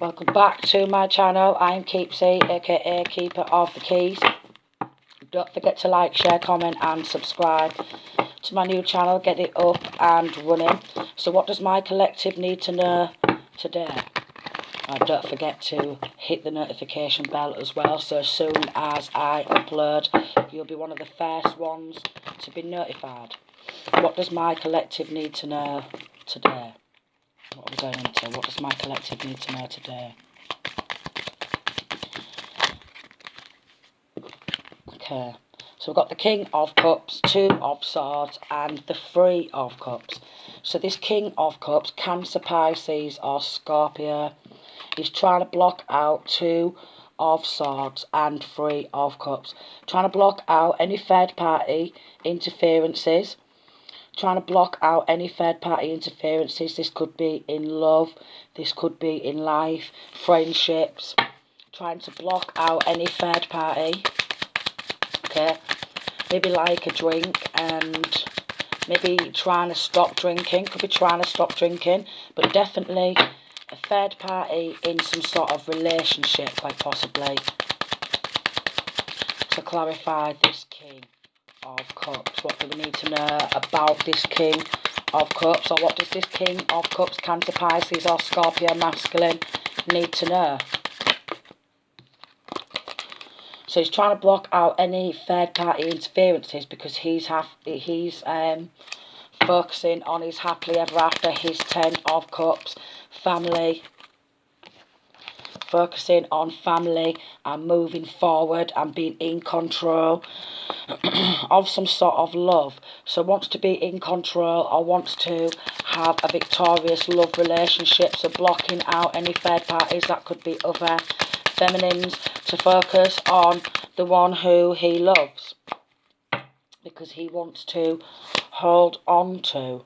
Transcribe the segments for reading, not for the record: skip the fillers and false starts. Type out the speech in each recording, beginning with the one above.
Welcome back to my channel. I'm Keepsy, aka Keeper of the Keys. Don't forget to like, share, comment and subscribe to my new channel. Get it up and running. So what does my collective need to know today? Don't forget to hit the notification bell as well, so as soon as I upload, you'll be one of the first ones to be notified. What does my collective need to know today? What are we going into? What does my collective need to know today? Okay, so we've got the King of Cups, Two of Swords and the Three of Cups. So this King of Cups, Cancer, Pisces or Scorpio, is trying to block out Two of Swords and Three of Cups. Trying to block out any third party interferences. Trying to block out any third party interferences. This could be in love, this could be in life, friendships. Trying to block out any third party. Okay, maybe like a drink and maybe trying to stop drinking. Could be trying to stop drinking, but definitely a third party in some sort of relationship, quite possibly. To clarify this King of Cups, what do we need to know about this King of Cups, or what does this King of Cups, Cancer, Pisces or Scorpio masculine need to know? So he's trying to block out any third party interferences because he's focusing on his happily ever after, his Ten of Cups, family. Focusing on family and moving forward and being in control of some sort of love. So wants to be in control or wants to have a victorious love relationship. So blocking out any third parties, that could be other feminines, to focus on the one who he loves. Because he wants to hold on to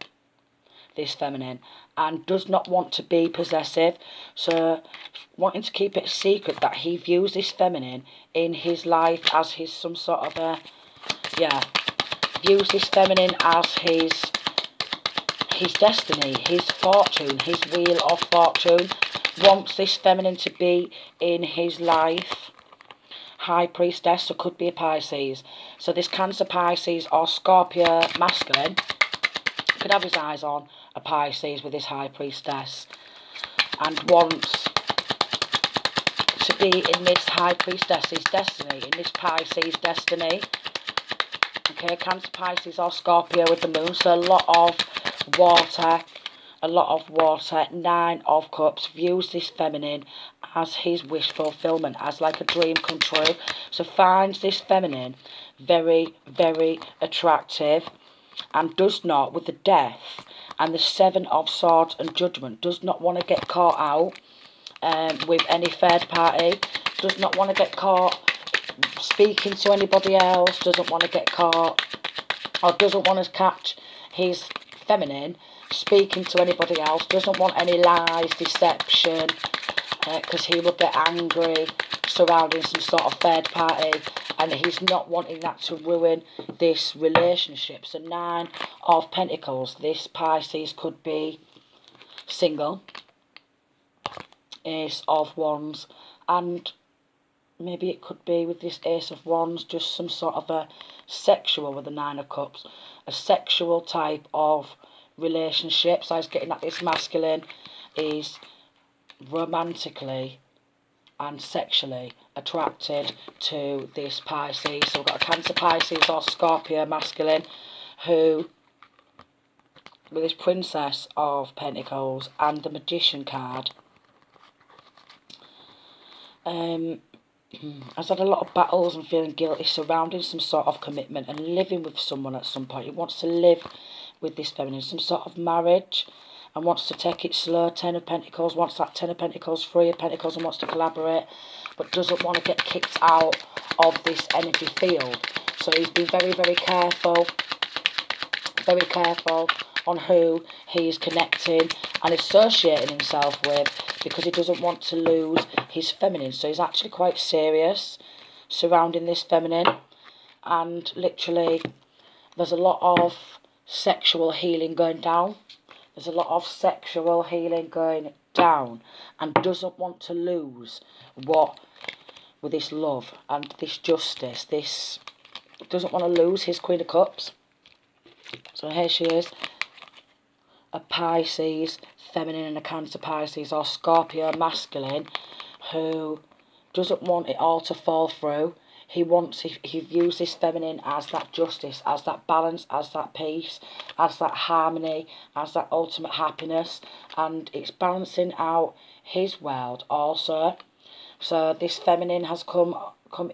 this feminine and does not want to be possessive. So wanting to keep it a secret that he views this feminine in his life as his some sort of a, views this feminine as his destiny, his fortune, his wheel of fortune. Wants this feminine to be in his life. High Priestess, so could be a Pisces. So this Cancer, Pisces or Scorpio masculine could have his eyes on a Pisces with his High Priestess and wants to be in this High Priestess's destiny, in this Pisces destiny. Okay, Cancer, Pisces or Scorpio with the moon, so a lot of water. Nine of Cups, views this feminine as his wish fulfillment, as like a dream come true. So finds this feminine very, very attractive and does not, with the Death and the Seven of Swords and Judgment, does not want to get caught out with any third party, does not want to get caught speaking to anybody else, doesn't want to get caught or doesn't want to catch his feminine speaking to anybody else, doesn't want any lies, deception, because he will get angry surrounding some sort of third party, and he's not wanting that to ruin this relationship. So Nine of Pentacles, this Pisces could be single. Ace of Wands, and maybe it could be with this Ace of Wands just some sort of a sexual with the Nine of Cups, a sexual type of relationship. So I was getting that this masculine is romantically and sexually attracted to this Pisces. So we've got a Cancer, Pisces or Scorpio masculine who, with this Princess of Pentacles and the Magician card, has had a lot of battles and feeling guilty surrounding some sort of commitment and living with someone at some point. He wants to live with this feminine, some sort of marriage, and wants to take it slow. Ten of Pentacles, wants that Ten of Pentacles, Three of Pentacles, and wants to collaborate, but doesn't want to get kicked out of this energy field. So he's been very, very careful on who he's connecting and associating himself with, because he doesn't want to lose his feminine. So he's actually quite serious surrounding this feminine, and literally there's a lot of sexual healing going down. There's a lot of sexual healing going down and doesn't want to lose what, with this love and this justice, this doesn't want to lose his Queen of Cups. So here she is, a Pisces, feminine and a Cancer Pisces, or Scorpio masculine, who doesn't want it all to fall through. He views this feminine as that justice, as that balance, as that peace, as that harmony, as that ultimate happiness, and it's balancing out his world also. So this feminine has come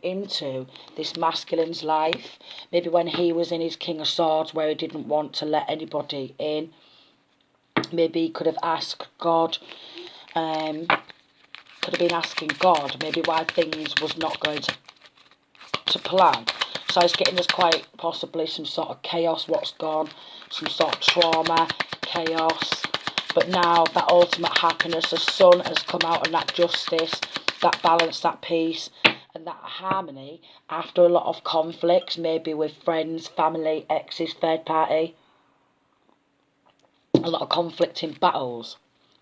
into this masculine's life, maybe when he was in his King of Swords, where he didn't want to let anybody in. Maybe he could have asked God, could have been asking God maybe why things was not going to plan. So he's getting, there's quite possibly some sort of chaos, what's gone, some sort of trauma, chaos. But now that ultimate happiness, the sun has come out, and that justice, that balance, that peace, and that harmony after a lot of conflicts, maybe with friends, family, exes, third party. A lot of conflicting battles,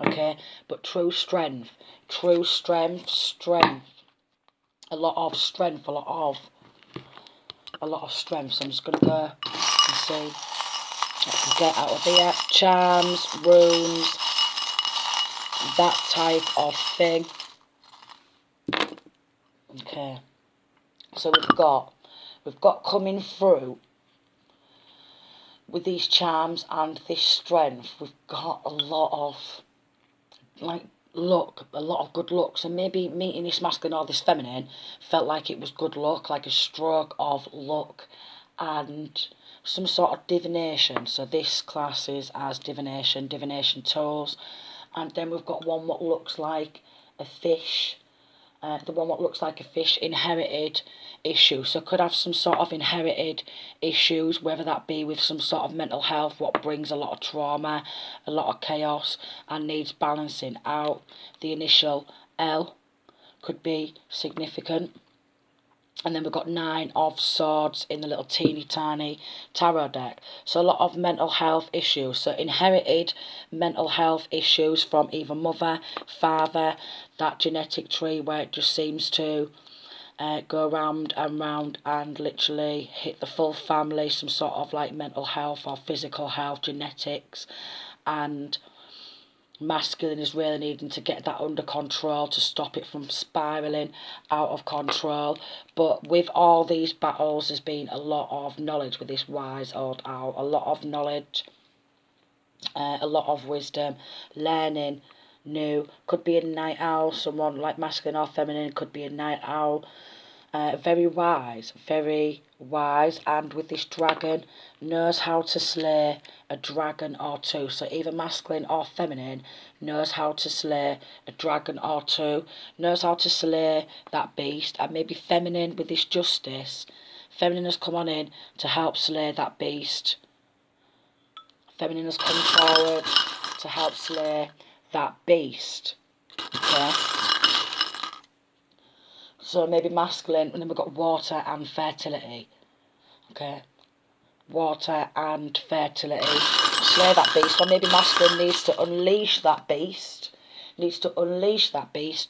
okay? But true strength, strength. A lot of strength, a lot of strength. So I'm just going to go and see what I can get out of here. Charms, runes, that type of thing. Okay. So we've got coming through with these charms and this strength, we've got a lot of, like, luck, a lot of good luck. So maybe meeting this masculine or this feminine felt like it was good luck, like a stroke of luck, and some sort of divination. So this classes as divination tools. And then we've got one what looks like a fish. The one what looks like a fish, inherited issue. So could have some sort of inherited issues, whether that be with some sort of mental health, what brings a lot of trauma, a lot of chaos, and needs balancing out. The initial L could be significant. And then we've got 9 of Swords in the little teeny tiny tarot deck. So a lot of mental health issues. So inherited mental health issues from either mother, father, that genetic tree where it just seems to go round and round and literally hit the full family. Some sort of like mental health or physical health, genetics, and masculine is really needing to get that under control to stop it from spiralling out of control. But with all these battles, there's been a lot of knowledge with this wise old owl, a lot of knowledge, a lot of wisdom, learning new. Could be a night owl, someone like masculine or feminine, could be a night owl. Very wise, and with this dragon, knows how to slay a dragon or two. So either masculine or feminine knows how to slay a dragon or two, knows how to slay that beast. And maybe feminine with this justice, feminine has come on in to help slay that beast. Feminine has come forward to help slay that beast. Okay. So maybe masculine, and then we've got water and fertility. Okay. Water and fertility. Slay that beast. Or maybe masculine needs to unleash that beast.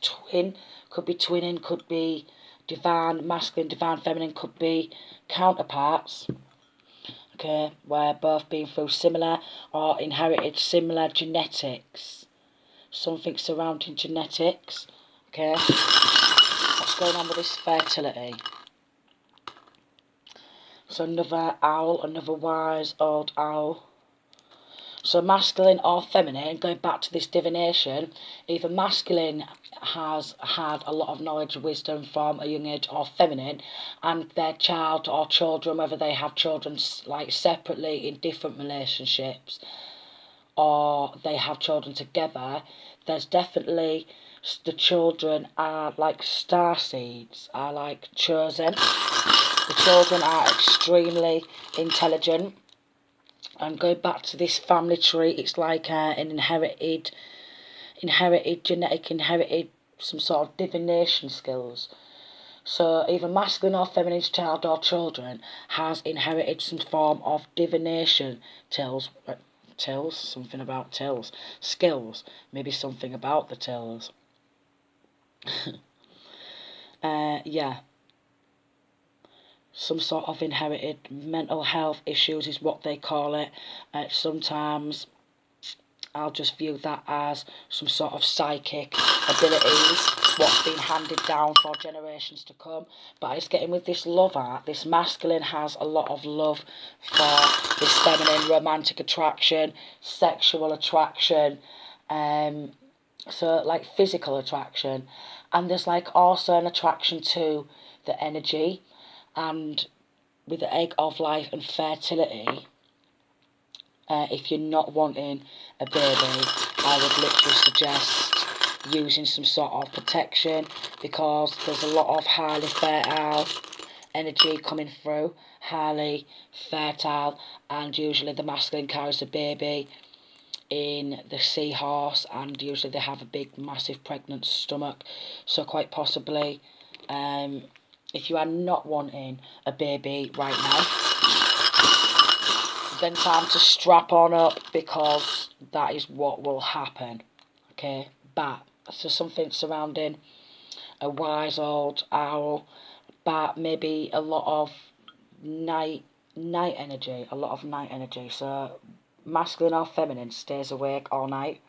Twin. Could be twinning, could be divine masculine, divine feminine, could be counterparts. Okay. Where both been through similar or inherited similar genetics. Something surrounding genetics. Okay. What's going on with this fertility? So another owl, another wise old owl. So masculine or feminine, going back to this divination, either masculine has had a lot of knowledge, wisdom from a young age, or feminine, and their child or children, whether they have children like separately in different relationships, or they have children together, there's definitely, the children are like star seeds, are like chosen. The children are extremely intelligent. And going back to this family tree, it's like an inherited genetic, inherited some sort of divination skills. So either masculine or feminine child or children has inherited some form of divination tills, something about tills. Skills, maybe something about the tills. Yeah. Some sort of inherited mental health issues is what they call it. Sometimes I'll just view that as some sort of psychic abilities, what's been handed down for generations to come. But it's getting with this love art, this masculine has a lot of love for this feminine romantic attraction, sexual attraction, so like physical attraction. And there's like also an attraction to the energy. And with the egg of life and fertility, if you're not wanting a baby, I would literally suggest using some sort of protection, because there's a lot of highly fertile energy coming through, highly fertile, and usually the masculine carries the baby in the seahorse, and usually they have a big massive pregnant stomach. So quite possibly, if you are not wanting a baby right now, then time to strap on up, because that is what will happen. Okay, bat. So something surrounding a wise old owl, bat, maybe a lot of night energy, a lot of night energy. So masculine or feminine stays awake all night.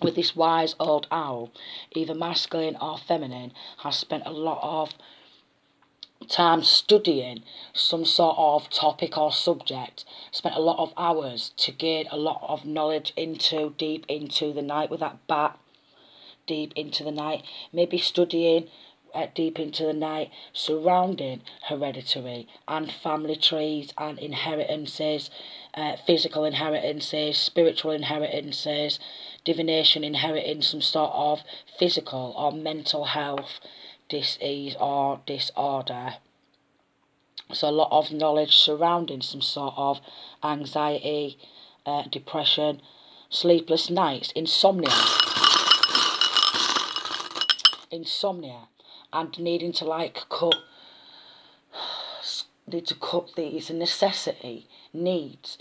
With this wise old owl, either masculine or feminine, has spent a lot of time studying some sort of topic or subject, spent a lot of hours to gain a lot of knowledge into deep into the night with that bat, deep into the night, maybe studying deep into the night surrounding hereditary and family trees and inheritances, physical inheritances, spiritual inheritances, divination inheriting some sort of physical or mental health disease or disorder. So a lot of knowledge surrounding some sort of anxiety, depression, sleepless nights, insomnia, and needing to like need to cut these necessity needs.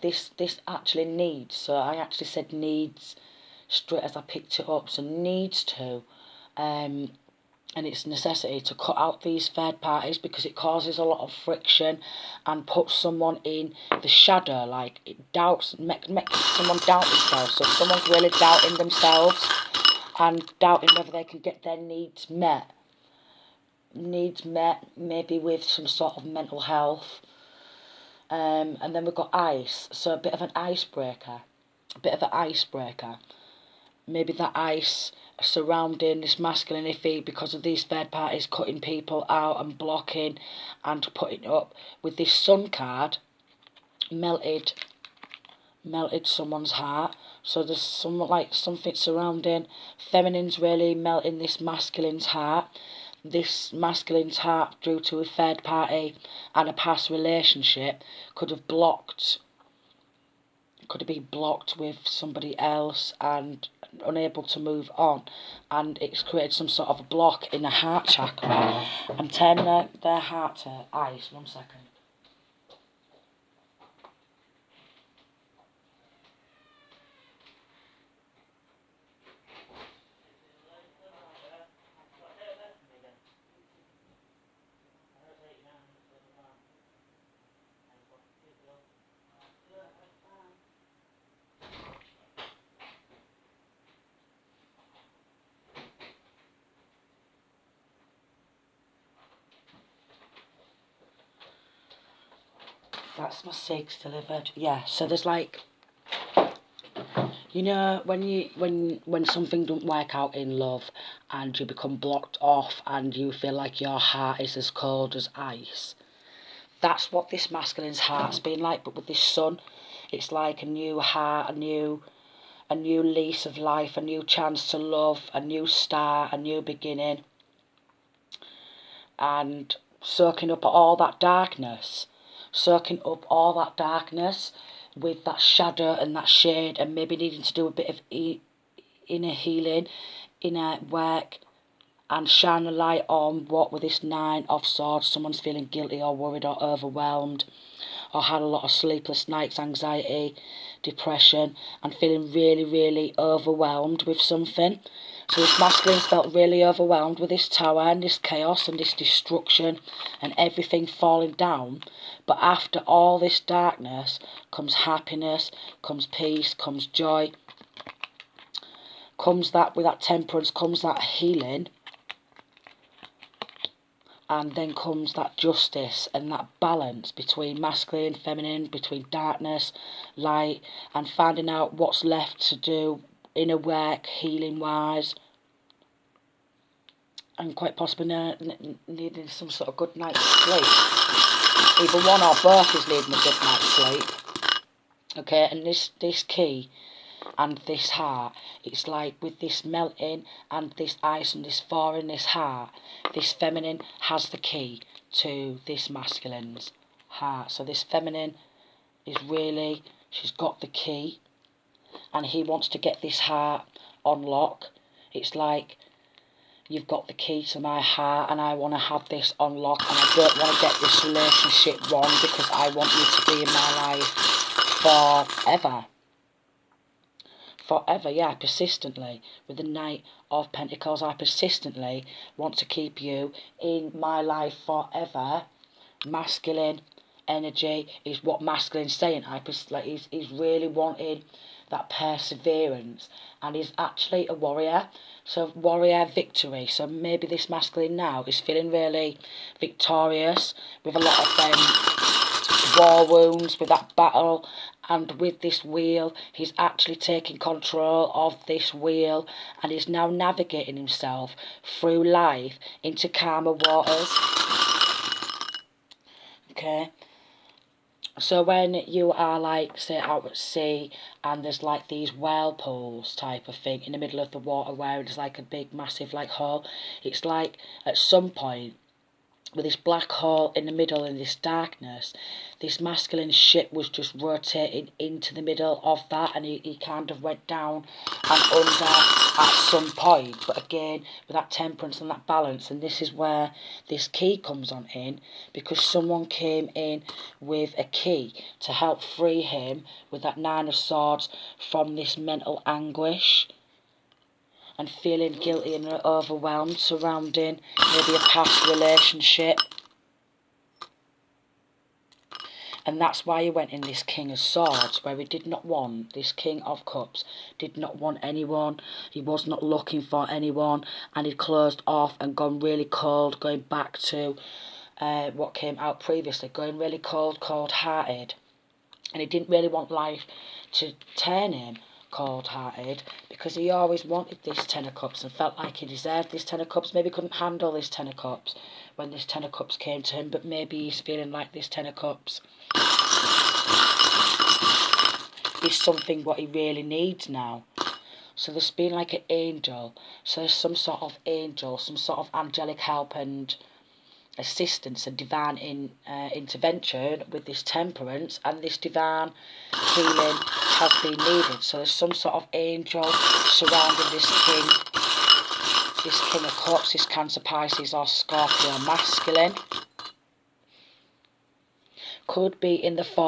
This actually needs. So I actually said needs straight as I picked it up. So needs to, and it's necessity to cut out these third parties, because it causes a lot of friction and puts someone in the shadow. Like it doubts, makes someone doubt themselves. So if someone's really doubting themselves and doubting whether they can get their needs met, maybe with some sort of mental health. And then we've got ice, so a bit of an icebreaker, maybe that ice surrounding this masculine iffy, because of these third parties cutting people out and blocking and putting up with this sun card, melted someone's heart. So there's something surrounding feminines really melting this masculine's heart. This masculine's heart, due to a third party and a past relationship, could have been blocked with somebody else and unable to move on, and it's created some sort of a block in the heart chakra and turned their heart to ice. 1 second. That's my cigs delivered. Yeah, so there's like, you know, when something don't work out in love and you become blocked off and you feel like your heart is as cold as ice. That's what this masculine's heart's been like, but with this sun, it's like a new heart, a new lease of life, a new chance to love, a new start, a new beginning, and soaking up all that darkness, with that shadow and that shade, and maybe needing to do a bit of inner healing, inner work, and shine a light on what with this 9 of Swords, someone's feeling guilty or worried or overwhelmed, or had a lot of sleepless nights, anxiety, depression, and feeling really, really overwhelmed with something. So this masculine's felt really overwhelmed with this tower and this chaos and this destruction and everything falling down. But after all this darkness comes happiness, comes peace, comes joy, comes that, with that temperance, comes that healing. And then comes that justice and that balance between masculine, feminine, between darkness, light, and finding out what's left to do inner work, healing-wise, and quite possibly needing some sort of good night's sleep. Either one or both is needing a good night's sleep. Okay, and this key and this heart, it's like with this melting and this ice and this fire in this heart, this feminine has the key to this masculine's heart. So this feminine is really, she's got the key, and he wants to get this heart on lock. It's like, you've got the key to my heart and I want to have this on lock, and I don't want to get this relationship wrong because I want you to be in my life forever. Forever, yeah, persistently. With the Knight of Pentacles, I persistently want to keep you in my life forever. Masculine energy is what masculine's saying. He's really wanting that perseverance, and he's actually a warrior. So warrior victory. So maybe this masculine now is feeling really victorious with a lot of war wounds, with that battle, and with this wheel, he's actually taking control of this wheel, and he's now navigating himself through life into calmer waters. Okay, so when you are, like, say, out at sea, and there's like these whirlpools type of thing in the middle of the water where it's like a big massive like hole, it's like at some point with this black hole in the middle and this darkness, this masculine ship was just rotating into the middle of that, and he kind of went down and under at some point. But again, with that temperance and that balance, and this is where this key comes on in, because someone came in with a key to help free him with that Nine of Swords from this mental anguish and feeling guilty and overwhelmed surrounding maybe a past relationship. And that's why he went in this King of Swords, where he did not want, this King of Cups, did not want anyone, he was not looking for anyone, and he'd closed off and gone really cold, going back to what came out previously, going really cold, cold-hearted. And he didn't really want life to turn him cold-hearted, because he always wanted this Ten of Cups and felt like he deserved this Ten of Cups. Maybe couldn't handle this Ten of Cups when this Ten of Cups came to him, but maybe he's feeling like this Ten of Cups is something what he really needs now. So there's been like an angel, so there's some sort of angel, some sort of angelic help and assistance and divine intervention with this temperance, and this divine healing has been needed. So there's some sort of angel surrounding this King of Cups, this Cancer, Pisces or Scorpio masculine. Could be in the form